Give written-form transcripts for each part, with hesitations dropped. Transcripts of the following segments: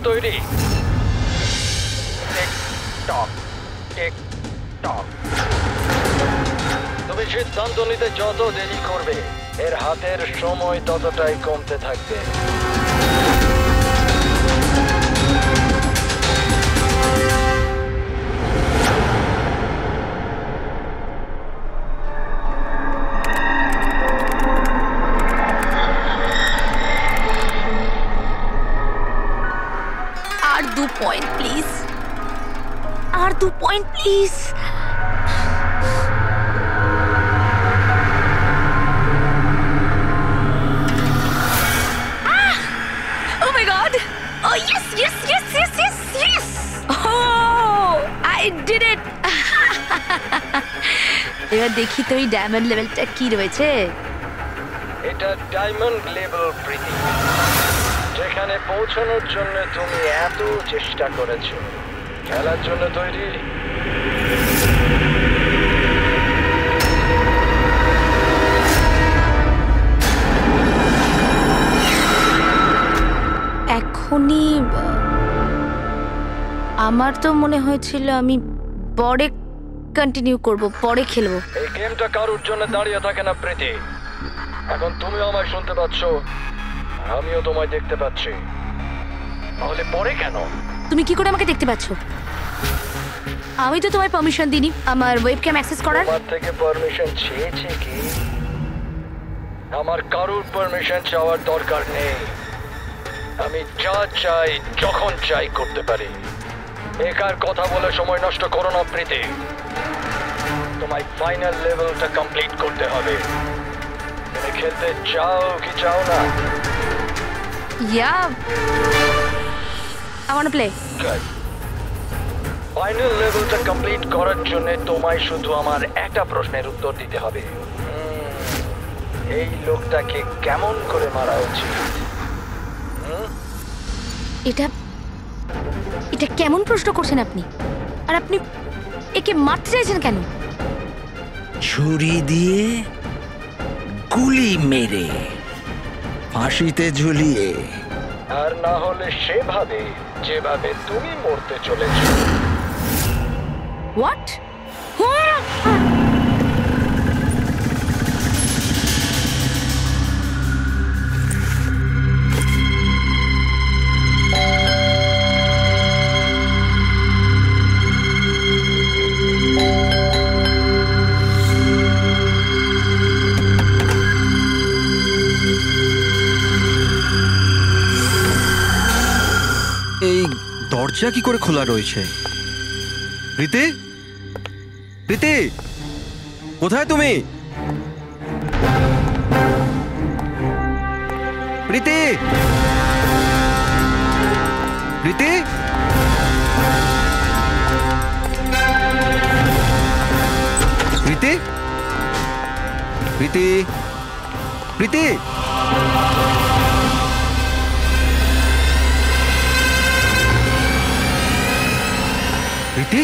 তৈরি? তুমি সিদ্ধান্ত নিতে যত দেরি করবে এর হাতের সময় ততটাই কমতে থাকবে। আর 2 পয়েন্ট প্লিজ, আর 2 point please. Oh my god! Oh yes, yes, yes, yes, yes, yes! Oh, I did it! এবার দেখি তো এই ডায়মন্ড লেভেলটা কি রয়েছে। এটা ডায়মন্ড লেভেল প্রীতি, যেখানে পৌঁছানোর জন্য তুমি এত চেষ্টা করেছো। খেলার জন্য তৈরি? এখনই আমার তো মনে হয়েছিল আমি পরে কন্টিনিউ করব, পরে খেলবো। এই গেমটা কারোর জন্য দাঁড়িয়ে থাকে না প্রীতি। এখন তুমিও আমায় শুনতে পাচ্ছ, আমিও তোমায় দেখতে পাচ্ছি। তাহলে পরে কেন? তুমি কি করে আমাকে দেখতে পাচ্ছ? আমি তো তোমায় পারমিশন দিইনি আমার ওয়েবক্যাম অ্যাক্সেস করার। তোমার থেকে পারমিশন চেয়েছে কি? আমার কারোর পারমিশন চাওয়ার দরকার নেই। আমি যা চাই যখন চাই করতে পারি। একার কথা বলে সময় নষ্ট করো না প্রীতি। তোমায় ফাইনাল লেভেলটা কমপ্লিট করতে হবে। তুমি খেলতে চাও কি চাও না? Yeah, I want to play. Final লেভেলটা কমপ্লিট করার জন্য তোমায় শুধু আমার একটা প্রশ্নের উত্তর দিতে হবে। এই লোকটাকে কেমন করে মারা উচিত? এটা কেমন প্রশ্ন করছেন আপনি? আর আপনি একে মারতে চাইছেন কেন? ছুরি দিয়ে, গুলি মেরে, ফাঁসিতে ঝুলিয়ে, আর না হলে সেভাবে যেভাবে তুমি মরতে চলেছ। হোয়াট? এই দরজা কি করে খোলা রয়েছে? প্রীতি, প্রীতি, কোথায় তুমি? প্রীতি, প্রীতি, প্রীতি, প্রীতি, প্রীতি। প্রীতি,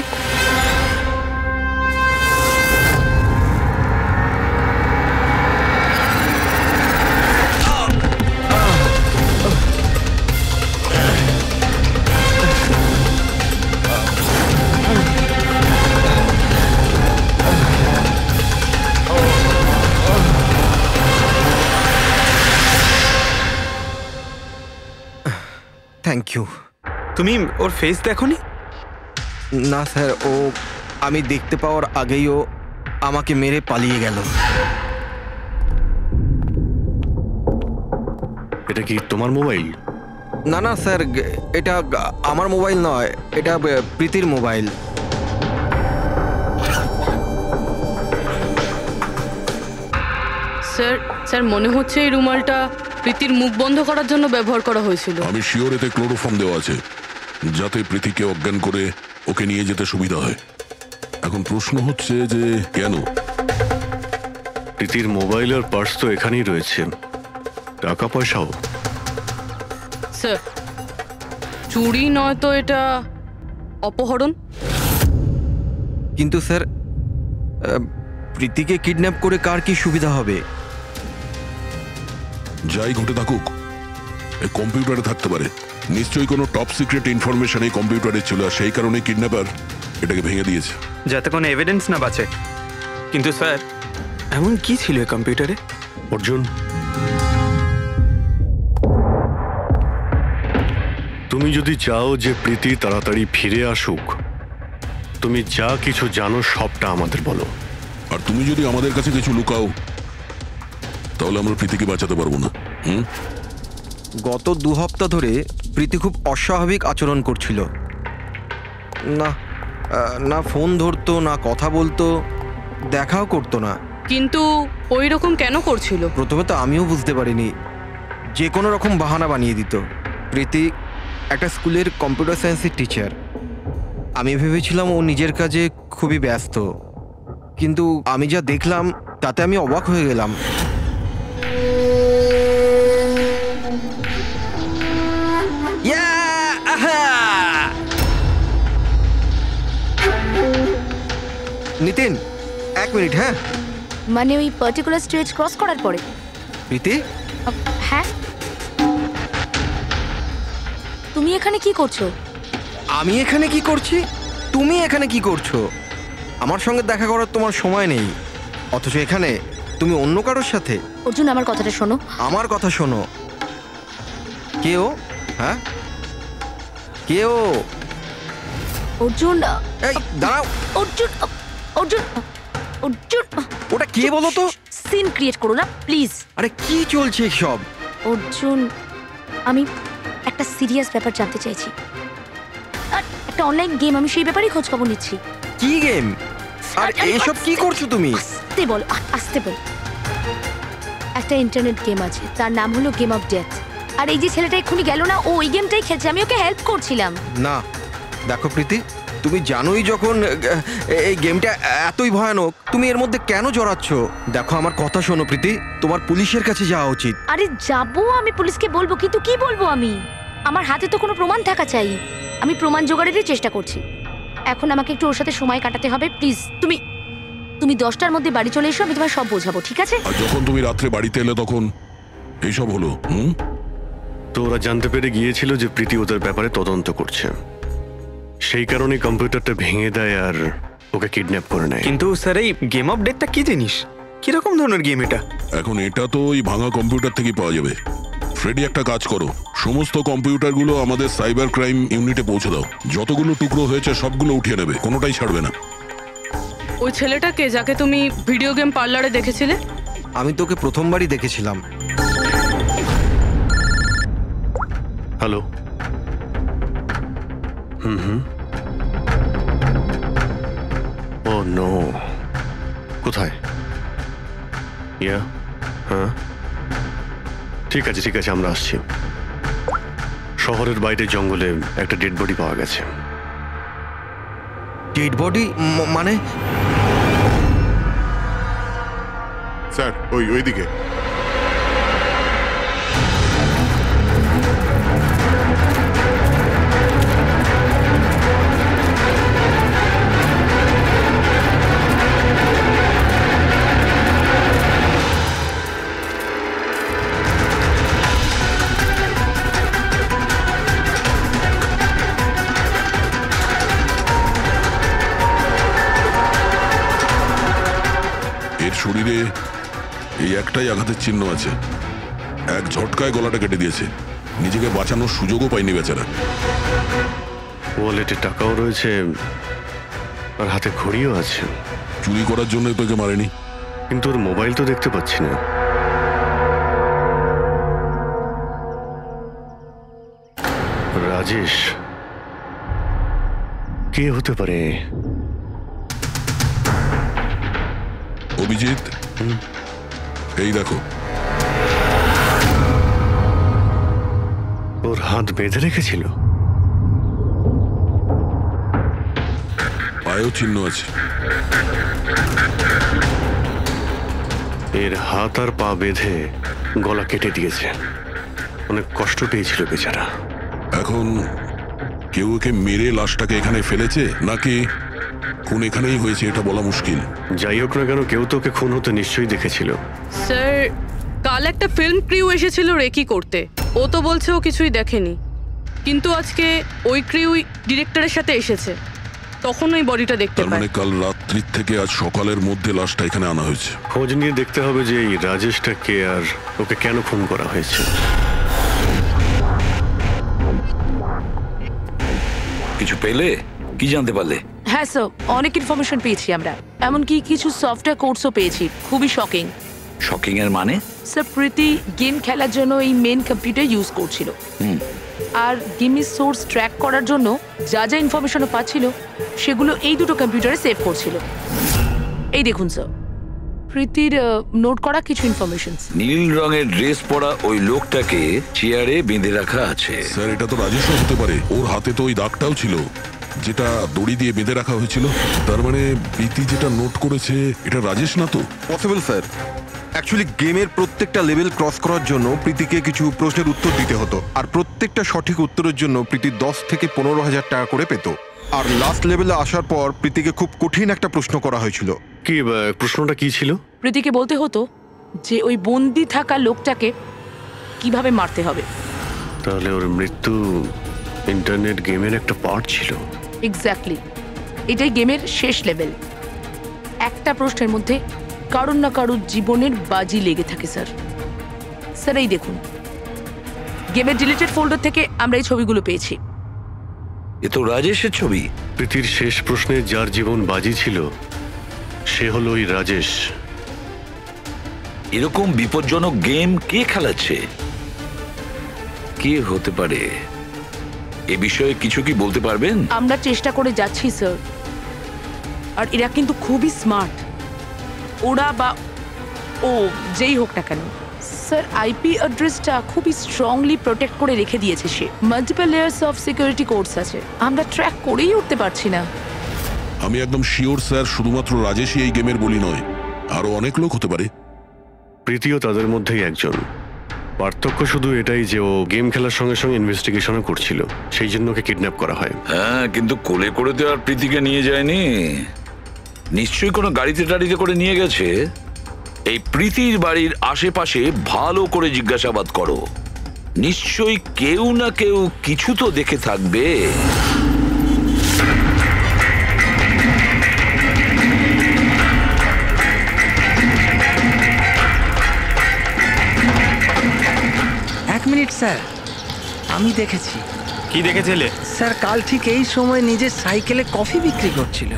থ্যাংক ইউ। তুমি ওর ফেস দেখোনি? না স্যার, ও আমি দেখতে পাওয়ার আগেই ও আমাকে মেরে পালিয়ে গেল। এটা কি তোমার মোবাইল? না না স্যার, এটা আমার মোবাইল নয়, এটা প্রীতির মোবাইল। স্যার স্যার মনে হচ্ছে এই রুমালটা প্রীতির মুখ বন্ধ করার জন্য ব্যবহার করা হয়েছিল। আমি শিওর এতে ক্লোরোফর্ম দেওয়া আছে, যাতে প্রীতিকে অজ্ঞান করে ওকে নিয়ে যেতে সুবিধা হয়। এখন প্রশ্ন হচ্ছে যে কেন? প্রীতির মোবাইল আর পার্স তো এখানেই রয়েছে, টাকা পয়সাও। স্যার চুরি নয় তো এটা অপহরণ। কিন্তু স্যার, প্রীতিকে কিডন্যাপ করে কার কি সুবিধা হবে? যাই ঘটে থাকুক, এই কম্পিউটারে থাকতে পারে নিশ্চয়ই কোনো টপ সিক্রেট ইনফরমেশন এই কম্পিউটারে ছিল, আর সেই কারণে কিডন্যাপার এটাকে ভেঙে দিয়েছে। যাতে কোনো এভিডেন্স না বাঁচে। কিন্তু স্যার, এমন কি ছিল এই কম্পিউটারে? অর্জুন, তুমি যদি চাও যে প্রীতি তাড়াতাড়ি ফিরে আসুক, তুমি যা কিছু জানো সবটা আমাদের বলো। আর তুমি যদি আমাদের কাছে কিছু লুকাও, তাহলে আমরা প্রীতিকে বাঁচাতে পারবো না। গত 2 সপ্তাহ ধরে প্রীতি খুব অস্বাভাবিক আচরণ করছিল। না না ফোন ধরতো, না কথা বলতো, দেখাও করতো না। কিন্তু ওই রকম কেন করছিল? প্রথমে তো আমিও বুঝতে পারিনি, যে কোনো রকম বাহানা বানিয়ে দিত। প্রীতি একটা স্কুলের কম্পিউটার সায়েন্সের টিচার। আমি ভেবেছিলাম ও নিজের কাজে খুবই ব্যস্ত, কিন্তু আমি যা দেখলাম তাতে আমি অবাক হয়ে গেলাম। নিতিন, 1 মিনিট। হ্যাঁ, মানে ওই পার্টিকুলার স্টেজ ক্রস করার পরে? প্রীতি, হ্যাঁ, তুমি এখানে কি করছো? আমি এখানে কি করছি? তুমি এখানে কি করছো? আমার সঙ্গে দেখা করার তোমার সময় নেই, অথচ এখানে তুমি অন্য কারোর সাথে। অর্জুন, আমার কথাটা শোনো। আমার কথা শোনো। কে ও? হ্যাঁ, কে ও? অর্জুন, এই দাঁড়াও। অর্জুন, অর্জুন, অর্জুন, ওটা কে বলো তো? সিন ক্রিয়েট করো না প্লিজ। আরে কি চলছে সব? অর্জুন, আমি একটা সিরিয়াস ব্যাপার জানতে চাইছি। আর একটা অনলাইন গেম, আমি সেই ব্যাপারেই খোঁজ খবর নিচ্ছি। কি গেম? আর এসব কি করছো তুমি? আস্তে বল, আস্তে বল। একটা ইন্টারনেট গেম আছে, তার নাম হলো গেম অফ ডেথ। আর এই যে ছেলেটা এক্ষুনি গেল না, ও ওই গেমটাই খেলছে। আমি ওকে হেল্প করছিলাম। না দেখো প্রীতি, তুমি জানোই যখন এই গেমটা এতই ভয়ানক, তুমি এর মধ্যে কেন জড়াচ্ছ? দেখো আমার কথা শোনো প্রীতি, তোমার পুলিশের কাছে যাওয়া উচিত। আরে যাবো, আমি পুলিশকে বলবো, কিন্তু কি বলবো আমি? আমার হাতে তো কোনো প্রমাণ থাকা চাই। আমি প্রমাণ জোগাড়েরই চেষ্টা করছি। এখন আমাকে একটু ওর সাথে সময় কাটাতে হবে। প্লিজ তুমি 10টার মধ্যে বাড়ি চলে এসো, আমি তোমায় সব বোঝাবো, ঠিক আছে? আর যখন তুমি রাত্রে বাড়িতে এলে তখন এইসব হলো। তো ওরা জানতে পেরে গিয়েছিল যে প্রীতি ওদের ব্যাপারে তদন্ত করছে, সেই কারণে কম্পিউটারটা ভেঙে দেয় আর ওকে কিডন্যাপ করে নেয়। কিন্তু স্যার, এই গেম অফ ডেথটা কি জিনিস? কিরকম ধরনের গেম এটা? এখন এটা তো ওই ভাঙা কম্পিউটার থেকে পাওয়া যাবে। ফ্রেডি, একটা কাজ করো, সমস্ত কম্পিউটারগুলো আমাদের সাইবার ক্রাইম ইউনিটে পৌঁছে দাও। যতগুলো টুকরো হয়েছে সবগুলো উঠিয়ে নেবে, কোনোটাই ছাড়বে না। ওই ছেলেটাকে যাকে তুমি ভিডিও গেম পার্লারে দেখেছিলে? আমি তোকে প্রথমবারই দেখেছিলাম। হ্যালো। ও নো, কোথায়? ইয়া, হ্যাঁ ঠিক আছে ঠিক আছে, আমরা আসছি। শহরের বাইরে জঙ্গলে একটা ডেড বডি পাওয়া গেছে। ডেড বডি মানে? স্যার, ওইদিকে। এর শরীরে এই একটাই আঘাতের চিহ্ন আছে। এক ঝটকায় গলাটা কেটে দিয়েছে, নিজেকে বাঁচানোর সুযোগও পায়নি বেচারা। ওয়ালেটে টাকাও রয়েছে আর হাতে ঘড়িও আছে। চুরি করার জন্য তোকে মারেনি। কিন্তু ওর মোবাইল তো দেখতে পাচ্ছি না। রাজেশ কে হতে পারে? অভিজিৎ, এই দেখো, ওর হাত বেঁধে রেখেছিল। পায়েও চিহ্ন আছে। এর হাত আর পা বেঁধে গলা কেটে দিয়েছে। অনেক কষ্ট পেয়েছিল বেচারা। এখন কেউ ওকে মেরে লাশটাকে এখানে ফেলেছে, নাকি খুন এখানেই হয়েছে এটা বলা মুশকিল। যাই হোক না কেন, কেউ তোকে খুন হতে নিশ্চয়ই দেখেছিল। স্যার, কাল একটা ফিল্ম ক্রিউ এসেছিল রেকি করতে। ও তো বলছে ও কিছুই দেখেনি। কিন্তু আজকে ওই ক্রিউ ডিরেক্টরের সাথে এসেছে, তখন ওই বডিটা দেখতে তার পায়। মানে কাল রাত্রির থেকে আজ সকালের মধ্যে লাশটা এখানে আনা হয়েছে। খোঁজ নিয়ে দেখতে হবে যে এই রাজেশটা কে আর ওকে কেন খুন করা হয়েছে। কিছু পেলে? কি জানতে পারলে? হ্যাঁ স্যার, অনেক ইনফরমেশন পেয়েছি আমরা, এমনকি কিছু সফটওয়্যার কোর্সও পেয়েছি। খুবই শকিং। শকিং এর মানে? স্যার, প্রীতি গেম খেলার জন্য এই মেন কম্পিউটার ইউজ করছিল, আর গেমের সোর্স ট্র্যাক করার জন্য যা যা ইনফরমেশনও পাচ্ছিল সেগুলো এই দুটো কম্পিউটারে সেভ করছিল। এই দেখুন স্যার, প্রীতির নোট করা কিছু ইনফরমেশন। নীল রঙের ড্রেস পরা ওই লোকটাকে চেয়ারে বেঁধে রাখা আছে। স্যার এটা তো রাজেশও হতে পারে, ওর হাতে তো ওই দাগটাও ছিল যেটা দড়ি দিয়ে বেঁধে রাখা হয়েছিল। তার মানে প্রীতি যেটা নোট করেছে এটা রাজেশ না তো? Possible sir. অ্যাকচুয়ালি গেমের প্রত্যেকটা লেভেল ক্রস করার জন্য প্রীতিকে কিছু প্রশ্নের উত্তর দিতে হতো, আর প্রত্যেকটা সঠিক উত্তরের জন্য প্রীতি 10 থেকে 15,000 টাকা করে পেত। আর লাস্ট লেভেলে আসার পর প্রীতিকে খুব কঠিন একটা প্রশ্ন করা হয়েছিল। কি প্রশ্নটা কি ছিল? প্রীতিকে বলতে হতো যে ওই বন্দি থাকা লোকটাকে কিভাবে মারতে হবে। তাহলে ওর মৃত্যু ইন্টারনেট গেমের একটা পার্ট ছিল। এক্স্যাক্টলি, এটাই গেমের শেষ লেভেল। একটা প্রশ্নের মধ্যে কারুর না কারুর জীবনের বাজি লেগে থাকে স্যার। স্যার এই দেখুন, গেমের ডিলিটেড ফোল্ডার থেকে আমরা এই ছবিগুলো পেয়েছি। এ তো রাজেশের ছবি। প্রীতির শেষ প্রশ্নে যার জীবন বাজি ছিল সে হলো ওই রাজেশ। এরকম বিপজ্জনক গেম কে খেলাচ্ছে? কে হতে পারে? এ বিষয়ে কিছু কি বলতে পারবেন? আমরা চেষ্টা করে যাচ্ছি স্যার, আর এরা কিন্তু খুবই স্মার্ট। ওরা বা ও যেই হোক না কেন স্যার, আইপি অ্যাড্রেসটা খুবই স্ট্রংলি প্রোটেক্ট করে রেখে দিয়েছে সে। Multiple layers of security codes আছে, আমরা ট্র্যাক করেই উঠতে পারছি না। আমি একদম শিওর স্যার, শুধুমাত্র রাজেশই এই গেমের বলি নয়, আরো অনেক লোক হতে পারে। প্রীতিও তাদের মধ্যেই একজন। পার্থক্য শুধু এটাই যে ও গেম খেলার সঙ্গে সঙ্গে ইনভেস্টিগেশনও করছিল, সেই জন্য ওকে কিডন্যাপ করা হয়। হ্যাঁ, কিন্তু কোলে করে তো আর প্রীতিকে নিয়ে যায়নি। নিশ্চয়ই কোনো গাড়িতে টাড়িতে করে নিয়ে গেছে। এই প্রীতির বাড়ির আশেপাশে ভালো করে জিজ্ঞাসাবাদ করো, নিশ্চয়ই কেউ না কেউ কিছু তো দেখে থাকবে। এক মিনিট স্যার, আমি দেখেছি। কি দেখেছিলে? স্যার কাল ঠিক এই সময় নিজের সাইকেলে কফি বিক্রি করছিল,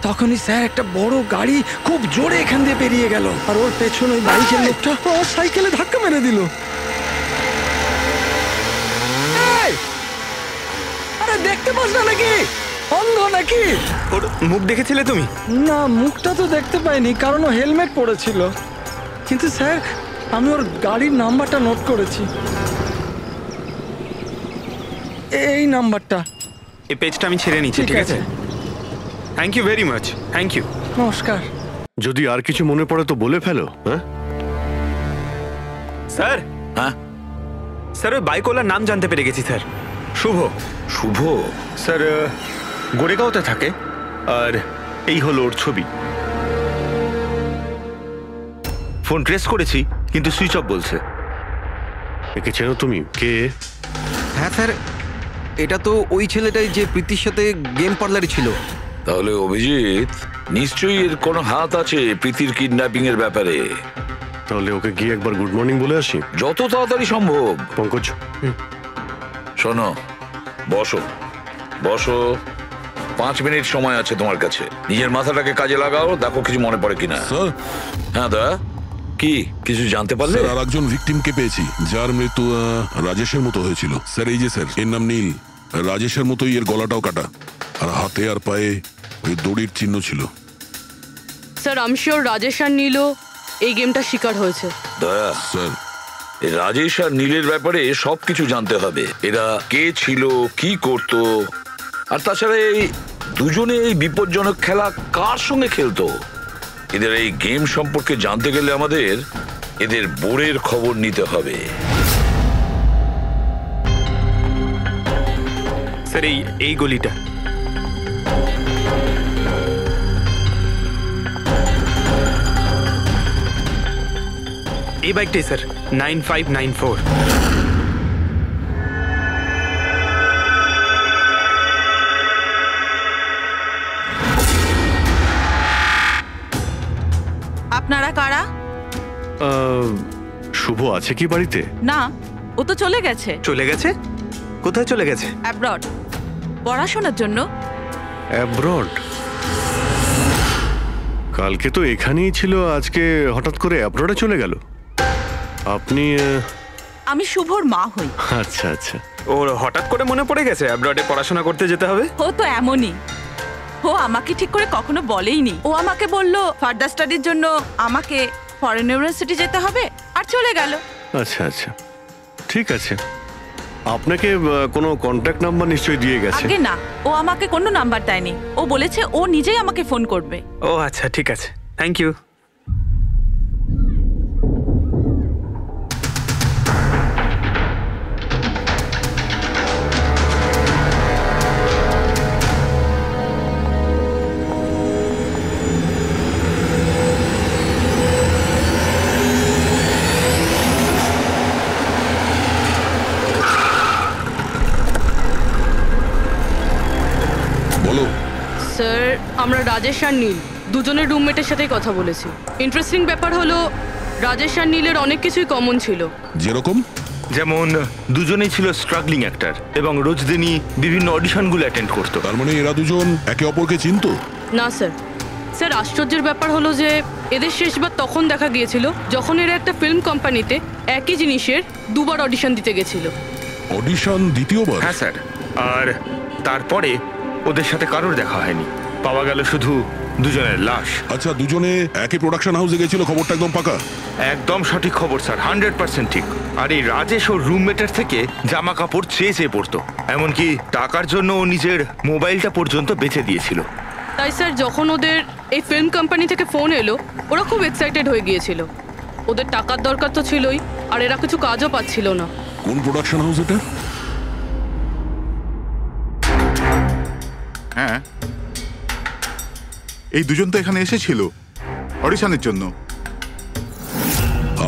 তখনই স্যার একটা বড় গাড়ি খুব জোরে এখান দিয়ে বেরিয়ে গেল, আর ওর পেছনে ওই বাইকের লোকটা ওর সাইকেলে ধাক্কা মেরে দিল। আরে দেখতে পাস না নাকি? অন্ধ নাকি? ওর মুখ দেখেছিলে তুমি? না, মুখটা তো দেখতে পাইনি, কারণ ও হেলমেট পরেছিল। কিন্তু স্যার আমি ওর গাড়ির নাম্বারটা নোট করেছি, এই নাম্বারটা। এই পেজটা আমি ছেড়ে নিচ্ছি, ঠিক আছে? Thank you very much. Thank you. নমস্কার। যদি আর কিছু মনে পড়ে তো বলে ফেলো। হ্যাঁ স্যার। হ্যাঁ স্যার, ওই বাইকওয়ালার নাম জানতে পেরে গেছি স্যার। শুভ। শুভ? স্যার গোরেগাঁওতে থাকে, আর এই হলো ওর ছবি। ফোন ট্রেস করেছি কিন্তু সুইচ অফ বলছে। একে চেনো তুমি? কে? হ্যাঁ স্যার, এটা তো ওই ছেলেটাই যে প্রীতির সাথে গেম পার্লারে ছিল। তাহলে অভিজিৎ নিশ্চয়ই এর কোনো হাত আছে প্রীতির কিডন্যাপিং এর ব্যাপারে। তাহলে ওকে গিয়ে একবার গুড মর্নিং বলে আসি, যত তাড়াতাড়ি সম্ভব। পঙ্কজ শোনো, বসো বসো, 5 মিনিট সময় আছে তোমার কাছে। নিজের মাথাটাকে কাজে লাগাও, দেখো কিছু মনে পড়ে কিনা। স্যার। হ্যাঁ দা, কি কিছু জানতে পারলে? স্যার, আর একজন ভিকটিমকে পেয়েছি যার মৃত্যু রাজেশের মতো হয়েছিল। স্যার এই যে স্যার, এর নাম নীল। রাজেশের মতোই এর গলাটাও কাটা, আর হাতে আর পায়ে ওই দড়ির চিহ্ন ছিল। স্যার আমি শিওর রাজেশ আর নীলও এই গেমটা শিকার হয়েছে। দয়া স্যার, এই রাজেশ আর নীলের ব্যাপারে সবকিছু জানতে হবে। এরা কে ছিল, কি করত, আর তাছাড়া এই দুজনে এই বিপজ্জনক খেলা কার সঙ্গে খেলতো। এদের এই গেম সম্পর্কে জানতে গেলে আমাদের এদের বোর্ডের খবর নিতে হবে। স্যার এই গলিটা। এই বাইকটাই স্যার, 9594। শুভ আছে কি বাড়িতে? না, ও তো চলে গেছে। চলে গেছে? কোথায় চলে গেছে? অ্যাব্রড, পড়াশোনার জন্য। অ্যাব্রড? কালকে তো এখানেই ছিল, আজকে হঠাৎ করে অ্যাব্রডে চলে গেল। আপনি আমি শুভর মা হই। আচ্ছা আচ্ছা। ওর হঠাৎ করে মনে পড়ে গেছে অ্যাব্রডে পড়াশোনা করতে যেতে হবে। ও তো এমনই, ও আমাকে ঠিক করে কখনো বলেইনি। ও আমাকে বলল ফার্দার স্টাডির জন্য আমাকে ফরেন ইউনিভার্সিটি যেতে হবে, আর চলে গেল। আচ্ছা আচ্ছা, ঠিক আছে। আপনাকে কোনো কন্ট্যাক্ট নাম্বার নিশ্চয়ই দিয়ে গেছে? আগে না, ও আমাকে কোনো নাম্বার দেয়নি। ও বলেছে ও নিজেই আমাকে ফোন করবে। ও আচ্ছা, ঠিক আছে, থ্যাংক ইউ। বলো। স্যার, আমরা রাজেশ আর নীল দুজনের রুমমেটের সাথেই কথা বলেছি। ইন্টারেস্টিং ব্যাপার হলো রাজেশ আর নীলের অনেক কিছুই কমন ছিল। যেরকম? যেমন দুজনেই ছিল স্ট্রাগলিং অ্যাক্টর এবং রোজ দিনই বিভিন্ন অডিশনগুলো অ্যাটেন্ড করতো। তার মানে এরা দুজন একে অপরকে চিনতো? না স্যার। স্যার, আশ্চর্যের ব্যাপার হলো যে এদের শেষবার তখন দেখা গিয়েছিল যখন এরা একটা ফিল্ম কোম্পানিতে একই জিনিসের দুবার অডিশন দিতে গেছিল। অডিশন দ্বিতীয়বার? হ্যাঁ স্যার, আর তারপরে ওদের সাথে কারোর দেখা হয়নি, পাওয়া গেল শুধু দুজনের লাশ। আচ্ছা, দুজনে একই প্রোডাকশন হাউসে গেছিল, খবরটা একদম পাকা? একদম সঠিক খবর স্যার, 100% ঠিক। আর এই রাজেশ ওর রুমমেটের থেকে জামা কাপড় চেয়ে চেয়ে পড়তো, এমনকি টাকার জন্য ও নিজের মোবাইলটা পর্যন্ত বেচে দিয়েছিল। তাই স্যার, যখন ওদের এই ফিল্ম কোম্পানি থেকে ফোন এলো ওরা খুব এক্সাইটেড হয়ে গিয়েছিল। ওদের টাকার দরকার তো ছিলই, আর এরা কিছু কাজও পাচ্ছিল না। কোন প্রোডাকশন হাউস এটা? হ্যাঁ, এই দুজন তো এখানে এসেছিল অডিশনের জন্য।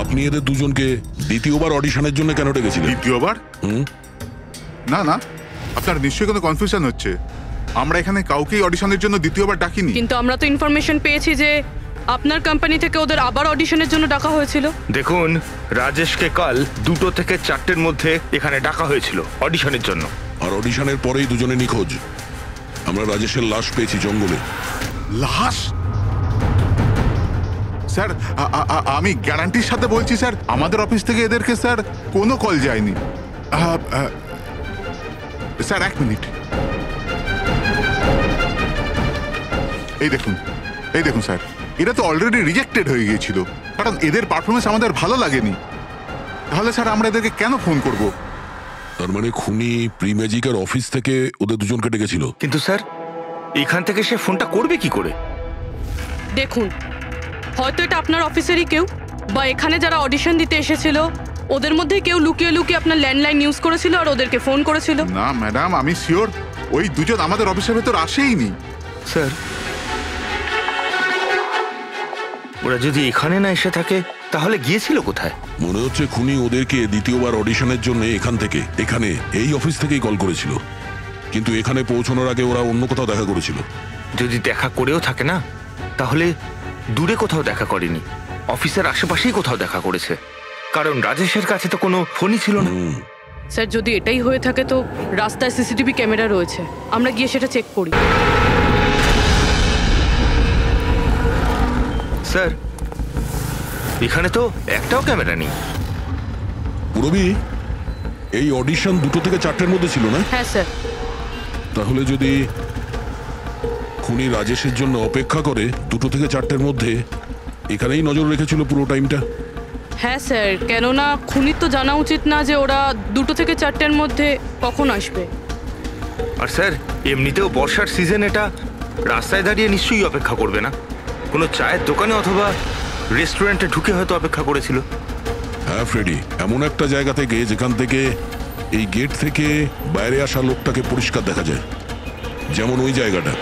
আপনি এদের দুজনকে দ্বিতীয়বার অডিশনের জন্য কেন ডেকেছিলেন? দ্বিতীয়বার? না না, আপনার নিশ্চয়ই কোনো কনফিউশন হচ্ছে। আমরা এখানে কাউকেই অডিশনের জন্য দ্বিতীয়বার ডাকিনি। কিন্তু আমরা তো ইনফরমেশন পেয়েছি যে আপনার কোম্পানি থেকে ওদের আবার অডিশনের জন্য ডাকা হয়েছিল। দেখুন, রাজেশকে কাল 2টো থেকে 4টের মধ্যে এখানে ডাকা হয়েছিল অডিশনের জন্য। আর অডিশনের পরেই দুজনে নিখোঁজ। আমরা রাজেশের লাশ পেয়েছি জঙ্গলে। লাশ? স্যার, আমি গ্যারান্টির সাথে বলছি স্যার, আমাদের অফিস থেকে এদেরকে স্যার কোনো কল যায়নি। Sir, 1 minute. এই দেখুন স্যার, এরা তো অলরেডি রিজেক্টেড হয়ে গিয়েছিল, কারণ এদের পারফরমেন্স আমাদের ভালো লাগেনি। তাহলে স্যার আমরা এদেরকে কেন ফোন করব? তার মানে খুনি প্রি ম্যাজিকের অফিস থেকে ওদের দুজনকে ডেকেছিল। কিন্তু স্যার, এখান থেকে সে ফোনটা করবে কি করে? দেখুন, হয়তো এটা আপনার অফিসেরই কেউ, বা এখানে যারা অডিশন দিতে এসেছিল ওদের মধ্যে কেউ লুকিয়ে লুকিয়ে আপনার ল্যান্ডলাইন ইউজ করেছিল আর ওদেরকে ফোন করেছিল। না ম্যাডাম, আমি শিওর ওই দুজন আমাদের অফিসের ভেতর আসেইনি। স্যার, ওরা যদি এখানে না এসে থাকে তাহলে গিয়েছিল কোথায়? মনে হচ্ছে খুনি ওদেরকে দ্বিতীয়বার অডিশনের জন্য এখানে এই অফিস থেকেই কল করেছিল, কিন্তু এখানে পৌঁছানোর আগে ওরা অন্য কোথাও দেখা করেছিল। যদি দেখা করেও থাকে না, তাহলে দূরে কোথাও দেখা করেনি, অফিসের আশেপাশেই কোথাও দেখা করেছে, কারণ রাজেশের কাছে তো কোনো ফোনই ছিল না। স্যার, যদি এটাই হয়ে থাকে তো রাস্তায় সিসিটিভি ক্যামেরা রয়েছে, আমরা গিয়ে সেটা চেক করি। স্যার, এখানে তো একটাও ক্যামেরা নেই। পুরবি, এই অডিশন 2টো থেকে 4টের মধ্যে ছিল না? হ্যাঁ স্যার। তাহলে যদি খুনি রাজেশের জন্য অপেক্ষা করে 2টো থেকে 4টের মধ্যে, এখানেই নজর রেখেছিল পুরো টাইমটা। হ্যাঁ স্যার, কেননা খুনির তো জানা উচিত না যে ওরা 2টো থেকে 4টের মধ্যে কখন আসবে। আর স্যার, এমনিতেও বর্ষার সিজন, এটা রাস্তায় দাঁড়িয়ে নিশ্চয়ই অপেক্ষা করবে না, কোনো চায়ের দোকানে অথবা রেস্টুরেন্টে ঢুকে হয়তো অপেক্ষা করেছিল। হ্যাঁ ফ্রেডি, এমন একটা জায়গা থেকে যেখান থেকে এই গেট থেকে বাইরে আসা লোকটাকে পরিষ্কার দেখা যায়, যেমন ওই জায়গাটা।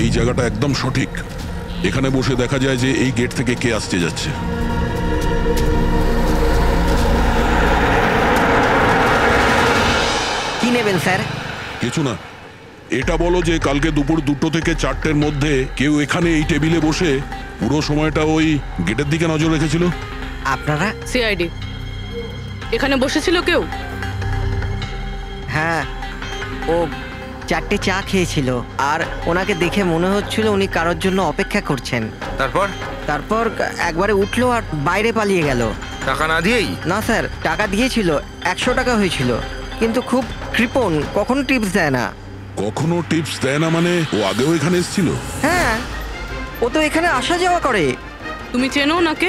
এই জায়গাটা একদম সঠিক। এখানে বসে দেখা যায় যে এই গেট থেকে কে আসতে যাচ্ছে। কি নেবেন স্যার? কিছু না, এটা বলো যে কালকে দুপুর 2টো থেকে 4টের মধ্যে কেউ এখানে এই টেবিলে বসে পুরো সময়টা ওই গেটের দিকে নজর রেখেছিল? আপনারা? সিআইডি এখানে বসেছিল কেউ? হ্যাঁ, ও 4টে চা খেয়েছিল আর ওনাকে দেখে মনে হচ্ছিল উনি কারোর জন্য অপেক্ষা করছেন। তারপর একবারে উঠলো আর বাইরে পালিয়ে গেল। টাকা না দিয়েই? না স্যার, টাকা দিয়েছিল, 100 টাকা হয়েছিল, কিন্তু খুব কৃপণ, কখনো টিপস দেয় না। কখনো টিপস দেয় না মানে ও আগেও এখানে এসেছিল? হ্যাঁ, ও তো এখানে আসা যাওয়া করে। তুমি চেনো ওনাকে?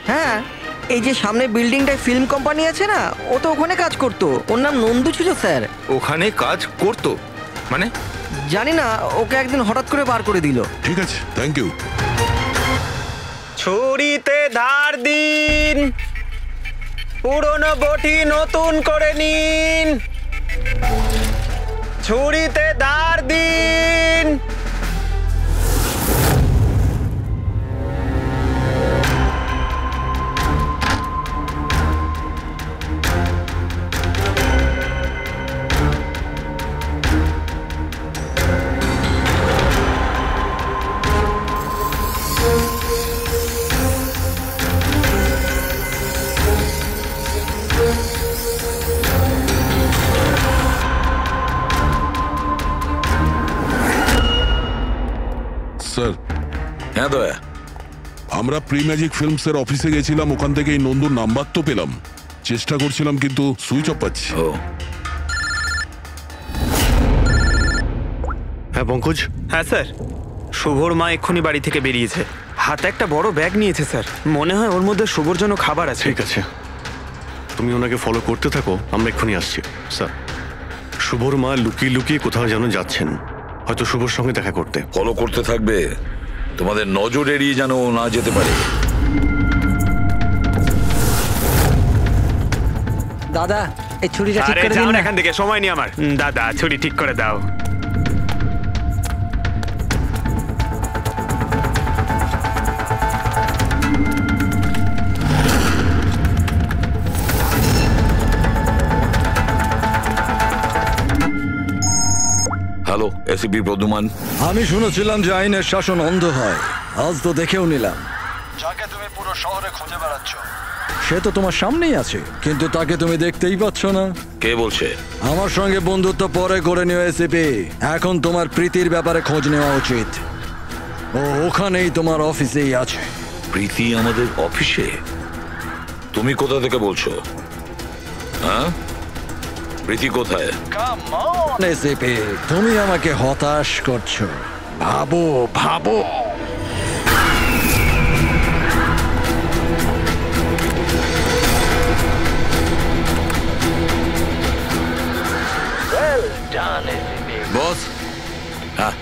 হ্যাঁ, এই যে সামনে বিল্ডিংটায় ফিল্ম কোম্পানি আছে না, ও তো ওখানে কাজ করতো। ওর নাম নন্দু ছিল স্যার। ওখানে কাজ করতো মানে? জানি না, ওকে একদিন হঠাৎ করে বার করে দিল। ঠিক আছে, থ্যাংক ইউ। ছুরিতে ধার দিন, পুরনো বটি নতুন করে নিন। ছুরিতে ধার দিন। স্যার। হ্যাঁ দয়া, আমরা প্রি ম্যাজিক ফিল্মসের অফিসে গেছিলাম, ওখান থেকে এই নন্দুর নাম্বার তো পেলাম, চেষ্টা করছিলাম কিন্তু সুইচ অফ পাচ্ছি। হ্যাঁ পঙ্কজ। হ্যাঁ স্যার, শুভর মা এক্ষুনি বাড়ি থেকে বেরিয়েছে, হাতে একটা বড় ব্যাগ নিয়েছে স্যার। মনে হয় ওর মধ্যে শুভর জন্য খাবার আছে। ঠিক আছে, তুমি ওনাকে ফলো করতে থাকো, আমরা এক্ষুনি আসছি। স্যার, শুভর মা লুকিয়ে লুকিয়ে কোথাও যেন যাচ্ছেন, হয়তো শুভর সঙ্গে দেখা করতে। ফলো করতে থাকবে, তোমাদের নজর এড়িয়ে যেন না যেতে পারে। দাদা, এই ছুরিটা ঠিক করে দিন না। এখান থেকে সময় নেই আমার। দাদা, ছুরি ঠিক করে দাও। Hello, ACP Pradyuman. আমি শুনেছিলাম যে আইনের শাসন অন্ধ হয়, আজ তো দেখেও নিলাম। যাকে তুমি পুরো শহরে খুঁজে বেড়াচ্ছ সে তো তোমার সামনেই আছে, কিন্তু তাকে তুমি দেখতেই পাচ্ছ না। কে বলছে? আমার সঙ্গে বন্ধুত্ব পরে করে নিও এসিপি, এখন তোমার প্রীতির ব্যাপারে খোঁজ নেওয়া উচিত। ও ওখানেই তোমার অফিসেই আছে। প্রীতি আমাদের অফিসে? তুমি কোথা থেকে বলছো? হ্যাঁ, প্রীতি কোথায়? এসিপি, তুমি আমাকে হতাশ করছো। ভাবো ভাবো। বস। হ্যাঁ,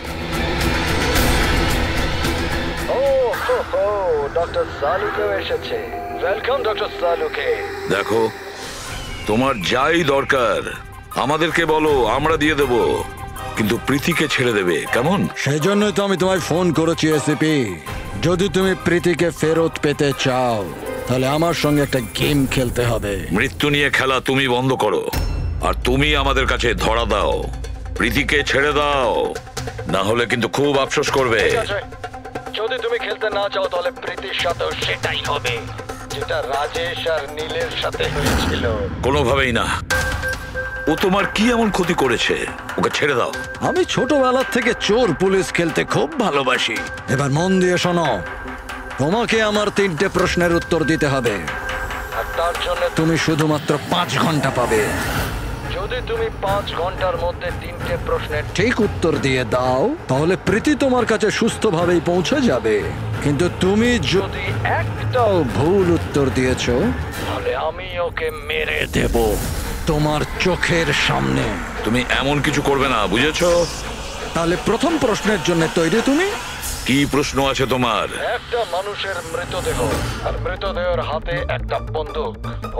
ডক্টর সালুকেও এসেছে। Welcome doctor Salunkhe. দেখো, তোমার যাই দরকার আমাদেরকে বলো, আমরা দিয়ে দেব, কিন্তু প্রীতিকে ছেড়ে দেবে, কেমন? সেই জন্যই তো আমি তোমায় ফোন করেছি এসিপি। যদি তুমি প্রীতিকে ফেরত পেতে চাও তাহলে আমার সঙ্গে একটা গেম খেলতে হবে। মৃত্যু নিয়ে খেলা তুমি বন্ধ করো, আর তুমি আমাদের কাছে ধরা দাও। প্রীতিকে ছেড়ে দাও, না হলে কিন্তু খুব আফসোস করবে। যদি তুমি খেলতে না চাও তাহলে প্রীতির সাথেও সেটাই হবে, যেটা রাজেশ আর নীলের সাথে হয়েছিল। কোনোভাবেই না। ও তোমার কি এমন ক্ষতি করেছে? ওকে ছেড়ে দাও। আমি ছোটবেলা থেকে চোর পুলিশ খেলতে খুব ভালোবাসি। এবার মন দিয়ে শোনো, তোমাকে আমার 3টে প্রশ্নের উত্তর দিতে হবে, আর তার জন্য তুমি শুধুমাত্র 5 ঘন্টা পাবে। যদি তুমি 5 ঘন্টার মধ্যে 3টে প্রশ্নের ঠিক উত্তর দিয়ে দাও তাহলে প্রীতি তোমার কাছে সুস্থভাবেই পৌঁছে যাবে, কিন্তু তুমি যদি একটাও ভুল উত্তর দিয়েছো তাহলে আমি ওকে মেরে দেব তোমার চোখের সামনে। তুমি এমন কিছু করবে না, বুঝেছো? তাহলে প্রথম প্রশ্নের জন্য তৈরি তুমি? কি প্রশ্ন আছে তোমার? একটা মানুষের মৃতদেহ, আর মৃতদেহের হাতে একটা বন্দুক।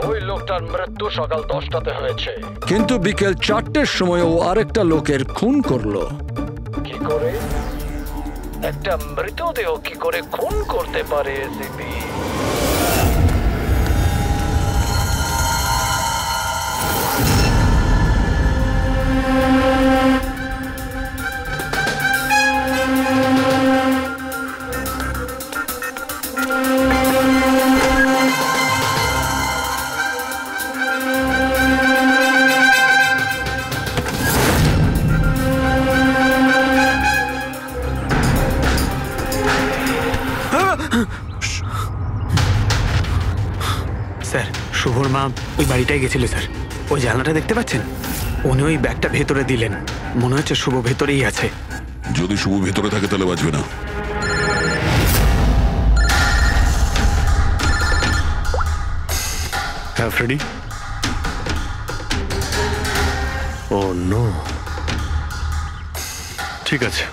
ওই লোকটার মৃত্যু সকাল 10টাতে হয়েছে, কিন্তু বিকেল 4টের সময় ও আরেকটা লোকের খুন করলো। কি করে একটা মৃতদেহ কি করে খুন করতে পারে এসিপি? শুভর মা ওই বাড়িটাই গেছিল স্যার। ওই জানলাটা দেখতে পাচ্ছেন, উনি ওই ব্যাগটা ভেতরে দিলেন। মনে হচ্ছে শুভ ভেতরেই আছে। যদি শুভ ভেতরে থাকে তাহলে বাঁচবে না। হ্যাঁ ফ্রেডি। ও নো। ঠিক আছে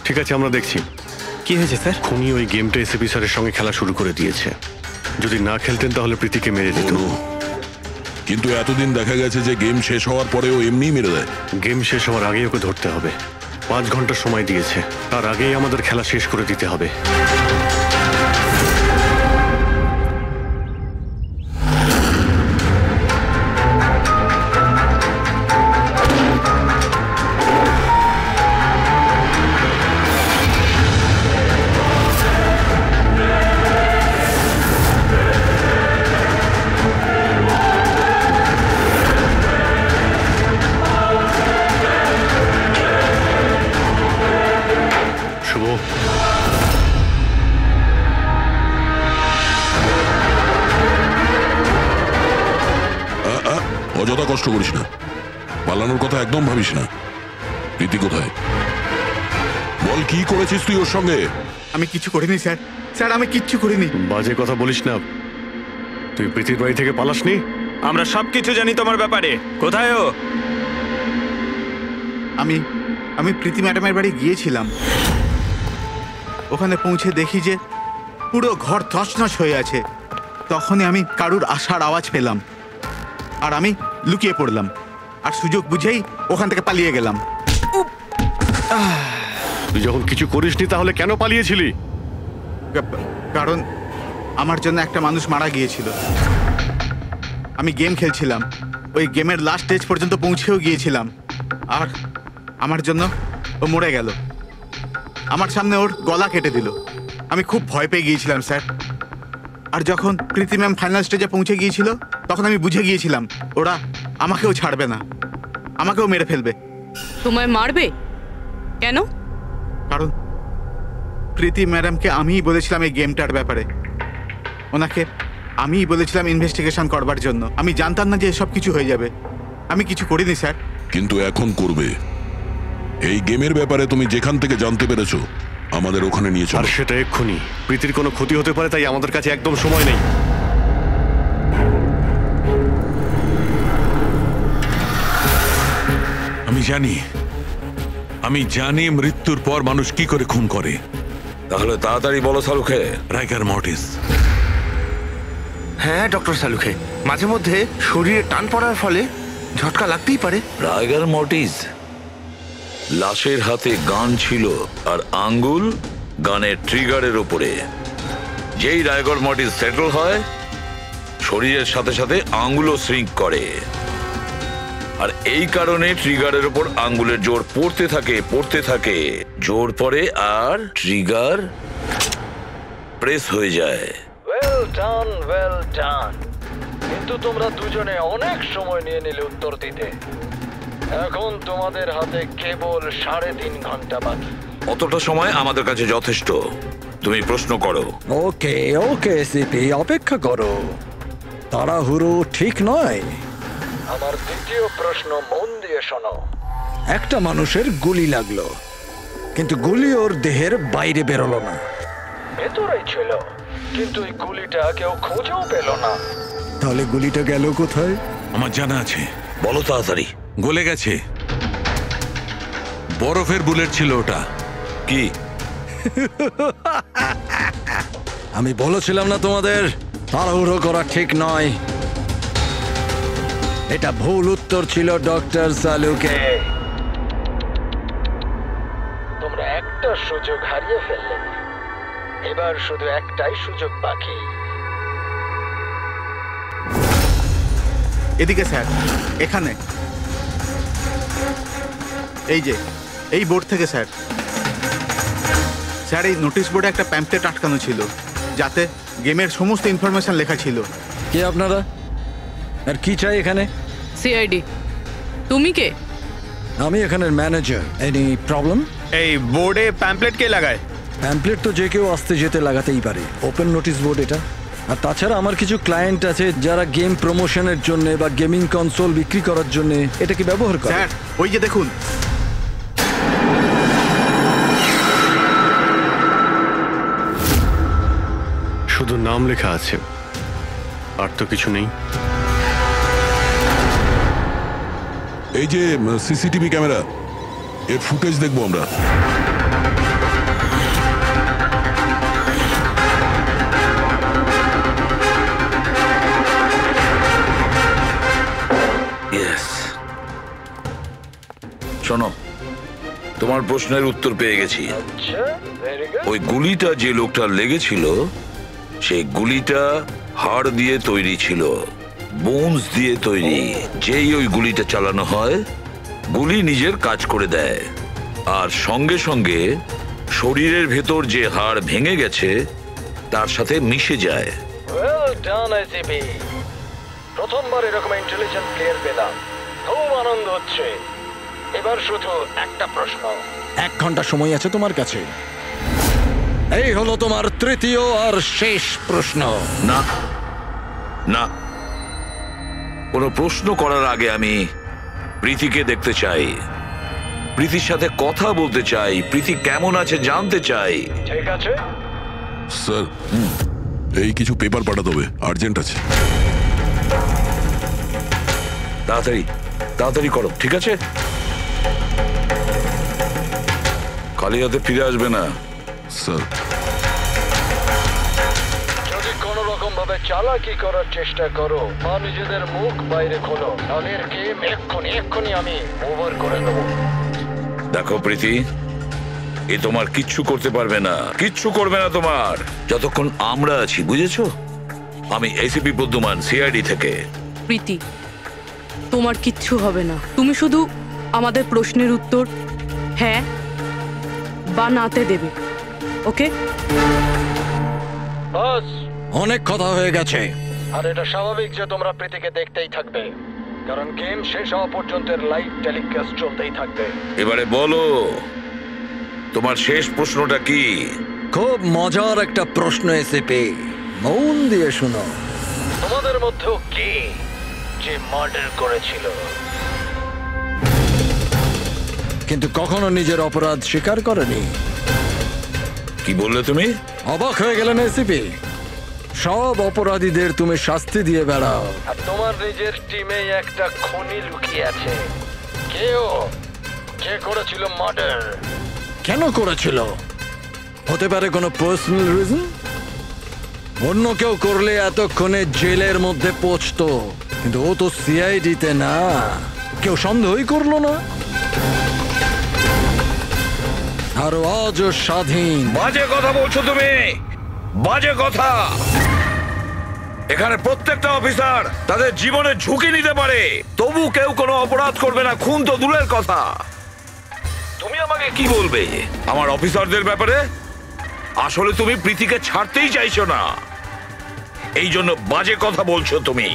ঠিক আছে, আমরা দেখছি। কি হয়েছে স্যার? খুনি ওই গেমটা এসএপি স্যারের সঙ্গে খেলা শুরু করে দিয়েছে। যদি না খেলতেন তাহলে প্রীতিকে মেরে দিত। কিন্তু এতদিন দেখা গেছে যে গেম শেষ হওয়ার পরেও এমনি মেরে দেয়। গেম শেষ হওয়ার আগেই ওকে ধরতে হবে। 5 ঘন্টা সময় দিয়েছে, তার আগেই আমাদের খেলা শেষ করে দিতে হবে। অযথা কষ্ট করিস না, পালানোর কথা একদম ভাবিস না। প্রীতি কোথায়? বল, কি করেছিস তুই ওর সঙ্গে? আমি কিছু করিনি স্যার। স্যার আমি কিচ্ছু করিনি। বাজে কথা বলিস না। তুই প্রীতির বাড়ি থেকে পালাসনি? আমরা সবকিছু জানি তোমার ব্যাপারে। কোথায় ও? আমি প্রীতি ম্যাডামের বাড়ি গিয়েছিলাম। ওখানে পৌঁছে দেখি যে পুরো ঘর তছনছ হয়ে আছে। তখনই আমি কারুর আসার আওয়াজ পেলাম, আর আমি লুকিয়ে পড়লাম, আর সুযোগ বুঝেই ওখান থেকে পালিয়ে গেলাম। তুই যখন কিছু করিসনি তাহলে কেন পালিয়েছিলি? কারণ আমার জন্য একটা মানুষ মারা গিয়েছিল। আমি গেম খেলছিলাম, ওই গেমের লাস্ট স্টেজ পর্যন্ত পৌঁছেও গিয়েছিলাম, আর আমার জন্য ও মরে গেল। আমার সামনে ওর গলা কেটে দিল। আমি খুব ভয় পেয়ে গিয়েছিলাম স্যার। আর যখন প্রীতি ম্যাম ফাইনাল স্টেজে পৌঁছে গিয়েছিল তখন আমি বুঝে গিয়েছিলাম ওরা আমাকেও ছাড়বে না, আমাকেও মেরে ফেলবে। তোমায় মারবে কেন? কারণ প্রীতি ম্যাডামকে আমিই বলেছিলাম এই গেমটার ব্যাপারে। ওনাকে আমিই বলেছিলাম ইনভেস্টিগেশন করবার জন্য। আমি জানতাম না যে এসব কিছু হয়ে যাবে। আমি কিছু করিনি স্যার। কিন্তু এখন করবে। এই গেমের ব্যাপারে তুমি যেখান থেকে জানতে পেরেছো আমাদের ওখানে নিয়ে চলো। আর সেটা এক্ষুনি। প্রীতির কোনো ক্ষতি হতে পারে, তাই আমাদের কাছে একদম সময় নেই। আমি জানি মৃত্যুর পর মানুষ কি করে খুন করে। তাহলে তাড়াতাড়ি বলো সালুখে। রাইগার মর্টিস। হ্যাঁ ডক্টর সালুখে, মাঝে মধ্যে শরীরে টান পড়ার ফলে ঝটকা লাগতেই পারে। রাইগার মর্টিস। লাশের হাতে গান ছিল আর আঙ্গুল গানের ট্রিগারের উপরে। যেই রাইগার মর্টিস সেটেল হয় শরীরের সাথে সাথে আঙ্গুলও শ্রিঙ্ক করে, আর এই কারণে ট্রিগারের উপর আঙ্গুলের জোর পড়তে থাকে। জোর পড়ে আর ট্রিগার প্রেস হয়ে যায়। Well done. কিন্তু তোমরা দুজনে অনেক সময় নিয়ে নিলে উত্তর দিতে। এখন তোমাদের হাতে কেবল 3.5 ঘন্টা বাকি। অতটা সময় আমাদের কাছে যথেষ্ট। তুমি প্রশ্ন করো। ওকে সিপি, অপেক্ষা করো, তাড়াহুড়ো ঠিক নয়। আমার দ্বিতীয় প্রশ্ন মন দিয়ে শোনো। একটা মানুষের গুলি লাগলো, কিন্তু গুলি ওর দেহের বাইরে বেরোলো না, ভেতরেই ছিল। কিন্তু এই গুলিটা কেউ খুঁজেও পেল না। তাহলে গুলিটা গেল কোথায়? আমার জানা আছে। বলো তাড়াতাড়ি। গলে গেছে। বরফের বুলেট ছিল ওটা। কি? আমি বলেছিলাম না তোমাদের তাড়াহুড়ো করা ঠিক নয়। এটা ভুল উত্তর ছিল ডক্টর সালুকে। তোমরা একটা সুযোগ হারিয়ে ফেললে। এবার শুধু একটাই সুযোগ বাকি। এদিকে স্যার, এখানে এই যে এই বোর্ড থেকে স্যার। স্যার এই নোটিশ বোর্ডে একটা প্যাম্পলেট আটকানো ছিল যাতে গেমের সমস্ত ইনফরমেশন লেখা ছিল। কে আপনারা আর কি চাই এখানে? সিআইডি। তুমি কে? আমি এখানের ম্যানেজার। Any problem? এই বোর্ডে প্যাম্পলেট কে লাগায়? প্যাম্পলেট তো যে কেউ আসতে যেতে লাগাতেই পারে। ওপেন নোটিশ বোর্ড এটা। আর তাছাড়া আমার কিছু ক্লায়েন্ট আছে যারা গেম প্রমোশনের জন্য বা গেমিং কনসোল বিক্রি করার জন্য এটাকে ব্যবহার করে। স্যার ওই যে দেখুন, শুধু নাম লেখা আছে, আর তো কিছু নেই। এই যে সিসিটিভি ক্যামেরা, এর ফুটেজ দেখবো আমরা। শোনো, তোমার প্রশ্নের উত্তর পেয়ে গেছি। ওই গুলিটা যে লোকটার লেগেছিল সেই গুলিটা হাড় দিয়ে তৈরি ছিল, বোনস দিয়ে তৈরি। যেই ওই গুলিটা চালানো হয়, গুলি নিজের কাজ করে দেয়, আর সঙ্গে সঙ্গে শরীরের ভেতর যে হাড় ভেঙে গেছে তার সাথে মিশে যায়। ওয়েল ডান আইসিপি, প্রথমবার এরকম ইন্টেলিজেন্ট প্লেয়ার পেলাম, খুব আনন্দ হচ্ছে। এবার শুধু একটা প্রশ্ন। 1 ঘন্টা সময় আছে তোমার কাছে। এই হলো তোমার তৃতীয় আর শেষ প্রশ্ন। না না, কোনো প্রশ্ন করার আগে আমি প্রীতিকে দেখতে চাই, প্রীতির সাথে কথা বলতে চাই, প্রীতি কেমন আছে জানতে চাই। ঠিক আছে স্যার, এই কিছু পেপার পাঠাতে হবে, আর্জেন্ট আছে। তাড়াতাড়ি তাড়াতাড়ি করো, ঠিক আছে? খালি হাতে ফিরে আসবে না। স্যার, যদি কোনো রকম ভাবে চালাকি করার চেষ্টা করো বা নিজেদের মুখ বাইরে খোলো, তাহলে গেম এক্ষুনি আমি ওভার করে দেবো। দেখো প্রীতি, এ তোমার কিচ্ছু করতে পারবে না, কিচ্ছু করবে না তোমার, যতক্ষণ আমরা আছি, বুঝেছো? আমি এসিপি প্রদ্যুমান, সিআইডি থেকে। প্রীতি, তোমার কিচ্ছু হবে না। তুমি শুধু আমাদের প্রশ্নের উত্তর হ্যাঁ বা নাতে দেবে, ওকে? বাস, অনেক কথা হয়ে গেছে। আর এটা স্বাভাবিক যে তোমরা প্রীতিকে দেখতেই থাকবে, কারণ গেম শেষ হওয়া পর্যন্ত লাইভ টেলিকাস্ট চলতেই থাকবে। এবারে বলো, তোমার শেষ প্রশ্নটা কি? খুব মজার একটা প্রশ্ন এসিপি, মন দিয়ে শোনো। তোমাদের মধ্যেও কে যে মার্ডার করেছিল কিন্তু কখনো নিজের অপরাধ স্বীকার করেনি? কি বললে তুমি? অবাক হয়ে গেলেন এসিপি? সব অপরাধীদের তুমি শাস্তি দিয়ে বেড়াও, আর তোমার নিজের টিমে একটা খুনি লুকিয়ে আছে। কেউ যে করেছিল মার্ডার। কেন করেছিল? হতে পারে কোনো পার্সোনাল রিজন। অন্য কেউ করলে এতক্ষণে জেলের মধ্যে পৌঁছতো, কিন্তু ও তো সিআইডিতে না, কেউ সন্দেহই করলো না। আর আজও স্বাধীন। বাজে কথা বলছো তুমি, বাজে কথা। এখানে প্রত্যেকটা অফিসার তাদের জীবনের ঝুঁকি নিতে পারে, তবু কেউ কোনো অপরাধ করবে না, খুন তো দূরের কথা। তুমি আমাকে কি বলবে আমার অফিসারদের ব্যাপারে? আসলে তুমি প্রীতিকে ছাড়তেই চাইছো না, এই জন্য বাজে কথা বলছো তুমি।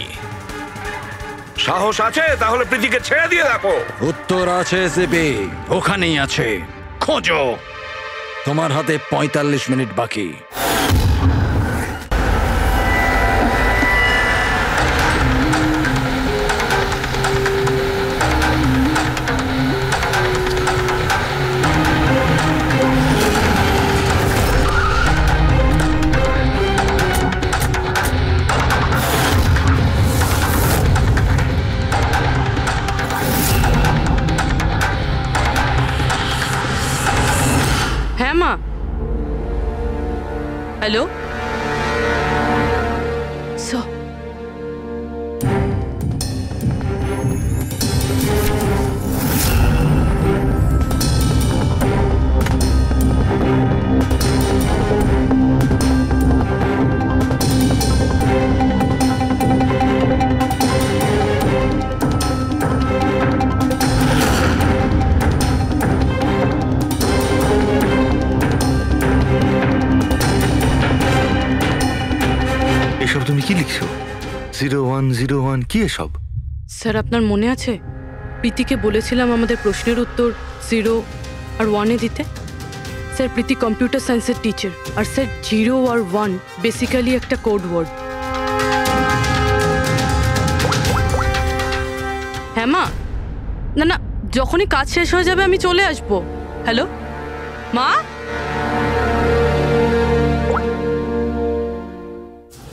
সাহস আছে তাহলে প্রীতিকে ছেড়ে দিয়ে রাখো। উত্তর আছে এসিপি, ওখানেই আছে, খোঁজো। তোমার হাতে 45 মিনিট বাকি। হ্যাঁ মা, হ্যালো। এসব তুমি কি লিখছো? 0101 কি এসব? স্যার, আপনার মনে আছে প্রীতিকে বলেছিলাম আমাদের প্রশ্নের উত্তর 0 আর 1-এ দিতে? স্যার, প্রীতি কম্পিউটার সায়েন্সের টিচার, আর স্যার 0 আর 1 বেসিক্যালি একটা কোড ওয়ার্ড। হ্যাঁ মা, না না, যখনই কাজ শেষ হয়ে যাবে আমি চলে আসবো। হ্যালো মা।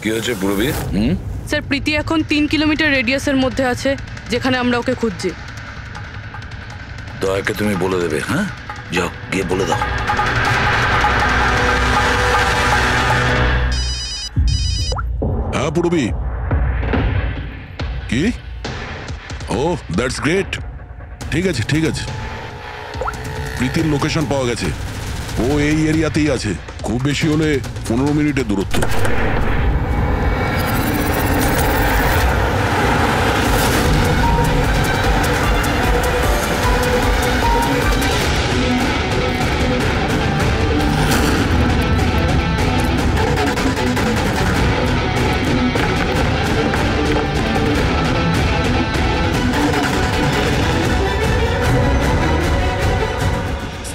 কি হয়েছে পূরবী? স্যার, প্রীতি এখন 3 কিলোমিটার রেডিয়াসের মধ্যে আছে, যেখানে আমরা ওকে খুঁজছি। দয়াকে তুমি বলে দেবে। হ্যাঁ, যাও গিয়ে বলে দাও। হ্যাঁ পূরবী, কি? ও দ্যাটস গ্রেট। ঠিক আছে ঠিক আছে, প্রীতির লোকেশন পাওয়া গেছে। ও এই এরিয়াতেই আছে, খুব বেশি হলে 15 মিনিটের দূরত্ব।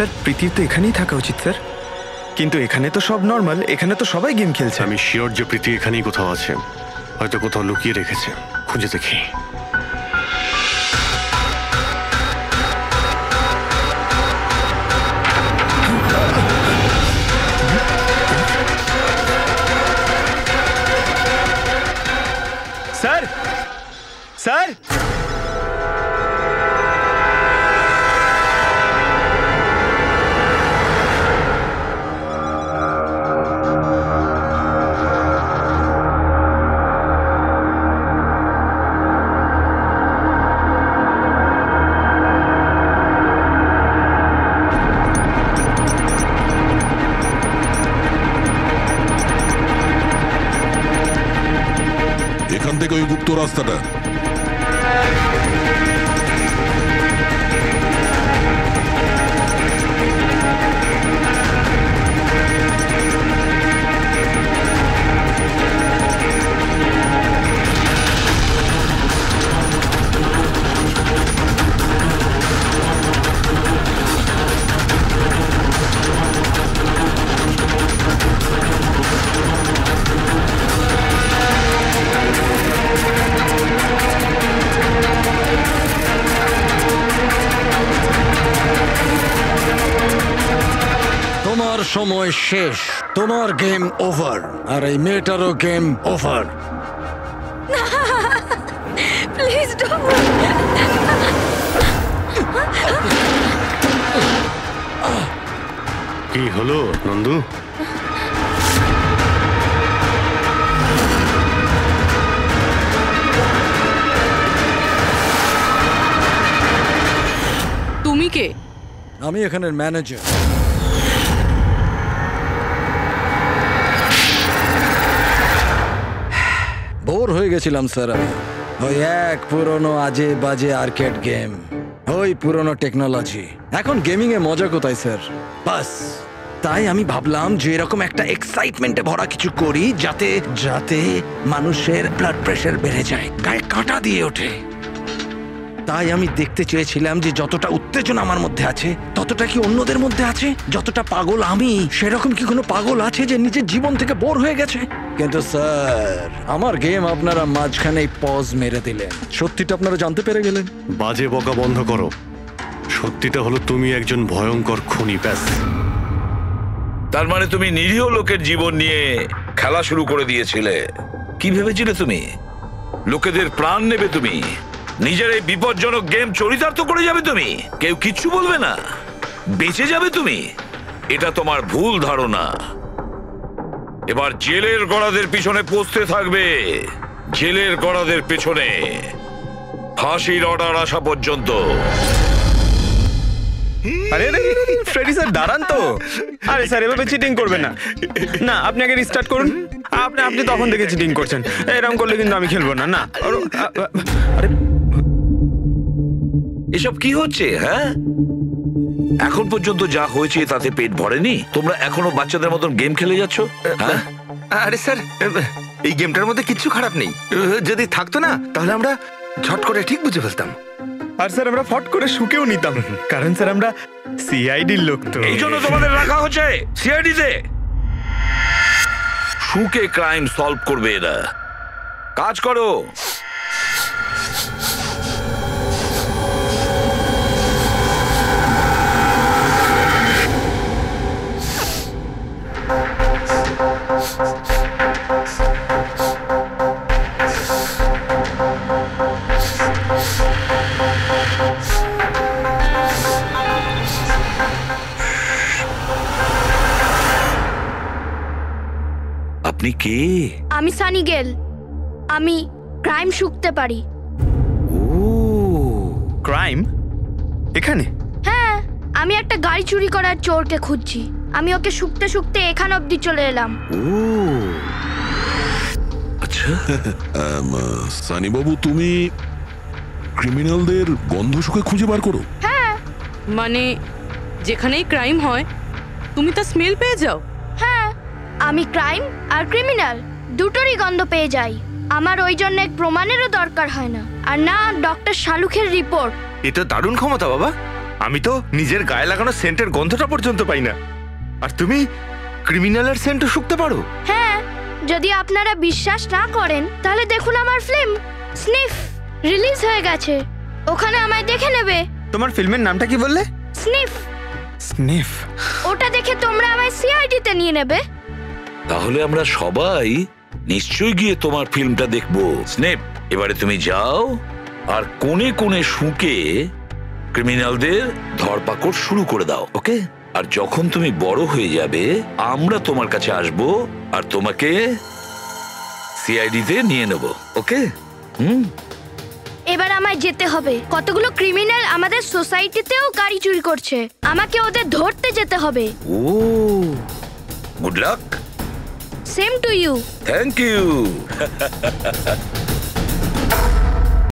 স্যার, প্রীতির তো এখানেই থাকা উচিত স্যার, কিন্তু এখানে তো সব নর্মাল, এখানে তো সবাই গেম খেলছে। আমি শিওর যে প্রীতি এখানেই কোথাও আছে, হয়তো কোথাও লুকিয়ে রেখেছে। খুঁজে দেখি। স্যার স্যার, এখান থেকে ওই গুপ্ত রাস্তাটা। তোমার সময় শেষ, তোমার গেম ওভার, আর এই মেয়েটারও গেম ওভার। Please don't. কি হলো নন্দু? তুমি কে? আমি এখানের ম্যানেজার। বোর হয়ে গেছিলাম স্যার আমি। ওই এক পুরনো আজে বাজে আর্কেড গেম, ওই পুরনো টেকনোলজি। এখন গেমিং এ মজা কোথায় স্যার? বাস তাই আমি ভাবলাম যে এরকম একটা এক্সাইটমেন্টে ভরা কিছু করি যাতে যাতে মানুষের ব্লাড প্রেশার বেড়ে যায়, গায়ে কাঁটা দিয়ে ওঠে। তাই আমি দেখতে চেয়েছিলাম যে যতটা উত্তেজনা আমার মধ্যে আছে ততটা কি অন্যদের মধ্যে আছে? যতটা পাগল আমি, সেরকম কি কোনো পাগল আছে যে নিজের জীবন থেকে বোর হয়ে গেছে? কিন্তু স্যার, আমার গেম আপনারা মাঝখানেই পজ মেরে দিলেন। সত্যিটা আপনারা জানতে পেরে গেলেন। বাজে বকা বন্ধ করো। সত্যিটা হলো তুমি একজন ভয়ঙ্কর খুনি, ব্যাস। তার মানে তুমি নিরীহ লোকের জীবন নিয়ে খেলা শুরু করে দিয়েছিলে। কি ভেবেছিলে তুমি লোকেদের প্রাণ নেবে? তুমি নিজের এই বিপজ্জনক গেম চরিতার্থ করে যাবে? তুমি কেউ কিচ্ছু বলবে না, বেঁচে যাবে তুমি? এটা তোমার ভুল ধারণা। এবার জেলের গড়াদের পিছনে পৌঁছতে থাকবে, জেলের গড়াদের পেছনে, ফাঁসির অর্ডার আসা পর্যন্ত। আরে ফ্রেডি স্যার দাঁড়ান তো। আরে স্যার, এভাবে চিটিং করবেন না। না, আপনি আগে রিস্টার্ট করুন। আপনি তখন থেকে চিটিং করছেন, এরকম করলে কিন্তু আমি খেলবো না। না, আরে এসব কি হচ্ছে? হ্যাঁ, এখন পর্যন্ত যা হয়েছে তাতে পেট ভরেনি? তোমরা এখনো বাচ্চাদের মতন গেম খেলে যাচ্ছ? হ্যাঁ, আরে স্যার, এই গেমটার মধ্যে কিচ্ছু খারাপ নেই। যদি থাকতো না তাহলে আমরা ঝট করে ঠিক বুঝে ফেলতাম। আর স্যার, আমরা ফট করে শুকেও নিতাম, কারণ স্যার আমরা সিআইডির লোক। তো এই জন্য তোমাদের রাখা হচ্ছে সিআইডিতে। শুকে ক্রাইম সলভ করবে এরা। কাজ করো। আপনি কে? আমি সানি গেল। আমি ক্রাইম শুকতে পারি। ও ক্রাইম এখানে? হ্যাঁ, আমি একটা গাড়ি চুরি করার চোরকে খুঁজছি। আমি ওকে শুকতে শুকতে এখান অবধি চলে এলাম। ও আচ্ছা। সানি বাবু, তুমি ক্রিমিনালদের গন্ধ শুকে খুঁজে বার করো? হ্যাঁ। মানে যেখানেই ক্রাইম হয় তুমি তা স্মেল পেয়ে যাও? হ্যাঁ, আমি ক্রাইম আর ক্রিমিনাল দুটোরই গন্ধ পেয়ে যাই। আমার ওই জন্য প্রমাণেরও দরকার হয় না, আর না ডক্টর শালুখের রিপোর্ট। এ তো দারুণ ক্ষমতা বাবা। আমি তো নিজের গায়ে লাগানো সেন্টের গন্ধটা পর্যন্ত পাই না, আর তুমি ক্রিমিনালের সেন্টও শুকতে পারো? হ্যাঁ, যদি আপনারা বিশ্বাস না করেন তাহলে দেখুন আমার ফিল্ম স্নিফ রিলিজ হয়ে গেছে, ওখানে আমায় দেখে নেবে। তোমার ফিল্মের নামটা কি বললে? স্নিফ। স্নিফ? ওটা দেখে তোমরা আমায় সিআইডিতে নিয়ে নেবে। তাহলে আমরা সবাই নিশ্চয়ই গিয়ে তোমার ফিল্মটা দেখবো। স্নেপ, এবারে তুমি যাও আর কোণে কোণে শুকে ক্রিমিনালদের ধরপাকড় শুরু করে দাও, ওকে? আর যখন তুমি বড় হয়ে যাবে আমরা তোমার কাছে আসব আর তোমাকে সিআইডিতে নিয়ে নেব, ওকে? এবার আমায় যেতে হবে। কতগুলো ক্রিমিনাল আমাদের সোসাইটিতেও গাড়ি চুরি করছে, আমাকে ওদের ধরতে যেতে হবে। ও good luck. Same to you. Thank you.